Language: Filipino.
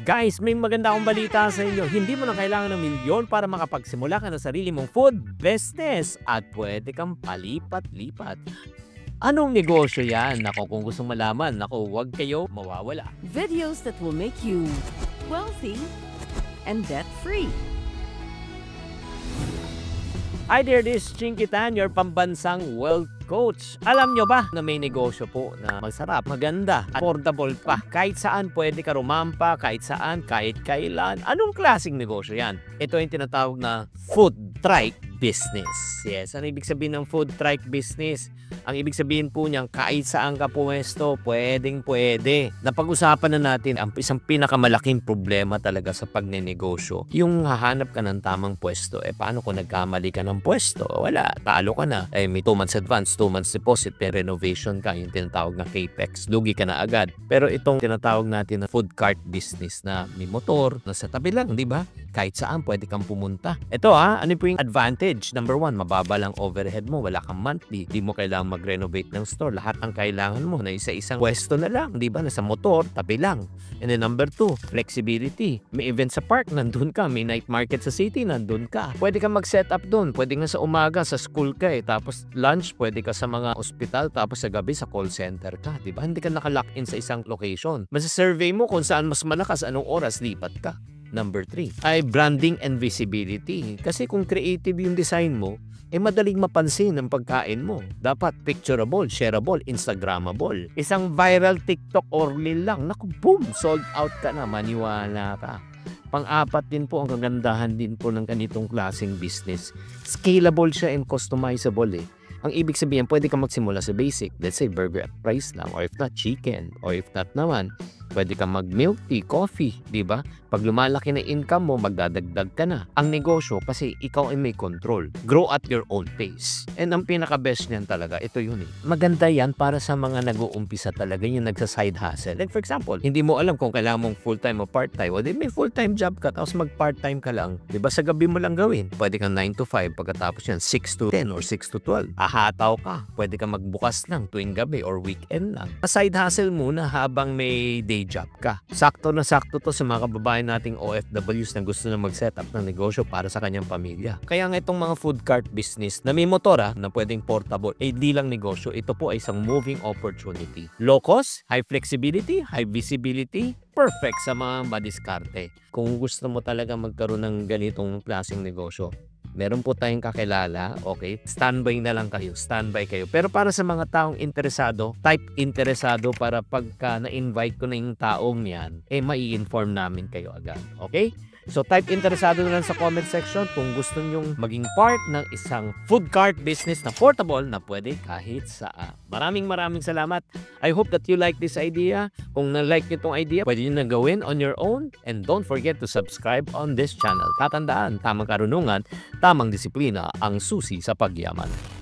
Guys, may maganda akong balita sa inyo. Hindi mo na kailangan ng milyon para makapagsimula ka ng sarili mong food business at pwede kang palipat-lipat. Anong negosyo yan? Nako, kung gusto malaman, nako, huwag kayo mawawala. Videos that will make you wealthy and debt-free. Hi there, this is Chinky Tan, your pambansang wealth coach. Alam nyo ba na may negosyo po na masarap, maganda, affordable pa. Kahit saan pwede ka rumampa, kahit saan, kahit kailan. Anong klaseng negosyo yan? Ito yung tinatawag na food trike business. Yes, ano ibig sabihin ng food trike business? Ang ibig sabihin po niyang kahit saan ka pumesto, pwedeng pwede. Napag-usapan na natin ang isang pinakamalaking problema talaga sa pagnenegosyo. Yung hahanap ka ng tamang pwesto. Paano kung nagkamali ka ng pwesto? Wala, talo ka na. May 2 months advance, 2 months deposit, may renovation ka, yung tinatawag na capex. Lugi ka na agad. Pero itong tinatawag natin na food cart business na may motor, nasa tabi lang, di ba? Kahit saan pwede kang pumunta. Ito ano po yung advantage? Number 1, mababa lang overhead mo, wala kang monthly. Di mo kailangang mag-renovate ng store. Lahat ang kailangan mo na isa-isang pwesto na lang, di ba? Nasa motor, tabi lang. And then number 2, flexibility. May event sa park, nandun ka. May night market sa city, nandun ka. Pwede kang mag-set up dun. Pwede nga sa umaga, sa school ka Tapos lunch, pwede ka sa mga ospital. Tapos sa gabi, sa call center ka. Di ba? Hindi ka nakalock in sa isang location. Masa-survey mo kung saan mas malakas, anong oras, lipat ka. Number 3 ay branding and visibility. Kasi kung creative yung design mo, madaling mapansin ang pagkain mo. Dapat picturable, shareable, instagrammable. Isang viral TikTok or reel lang, naku, boom, sold out ka na, maniwala ka. Pang-apat din po, ang kagandahan din po ng ganitong klaseng business. Scalable siya and customizable Ang ibig sabihin, pwede ka magsimula sa basic. Let's say, burger at fries lang. Or if not, chicken. Or if not naman, pwede ka mag-milk tea, coffee, di ba? Pag lumalaki na income mo, magdadagdag ka na. Ang negosyo, kasi ikaw ay may control. Grow at your own pace. And ang pinaka-best niyan talaga, ito yun Maganda yan para sa mga nag-uumpisa talaga, yung nagsa-side hustle. Like for example, hindi mo alam kung kailangan mong full-time o part-time. O di may full-time job ka, tapos mag-part-time ka lang. Di ba? Sa gabi mo lang gawin. Pwede kang 9 to 5, pagkatapos yan, 6 to 10 or 6 to 12. Ahataw ka. Pwede kang magbukas lang tuwing gabi or weekend lang. Side hustle muna habang may day job ka. Sakto na sakto to sa mga kababayan nating OFWs na gusto na mag-set up ng negosyo para sa kanyang pamilya. Kaya nga itong mga food cart business na may motora na pwedeng portable, di lang negosyo. Ito po ay isang moving opportunity. Low cost, high flexibility, high visibility, perfect sa mga madiskarte. Kung gusto mo talaga magkaroon ng ganitong klaseng negosyo, meron po tayong kakilala, okay? Standby na lang kayo, standby kayo. Pero para sa mga taong interesado, type interesado para pagka na-invite ko na yung taong yan, mai-inform namin kayo agad, okay? So type interesado na lang sa comment section kung gusto nyong maging part ng isang food cart business na portable na pwede kahit saan. Maraming salamat. I hope that you like this idea. Kung na-like nyo itong idea, pwede nyo na gawin on your own. And don't forget to subscribe on this channel. Tatandaan, tamang karunungan, tamang disiplina ang susi sa pagyaman.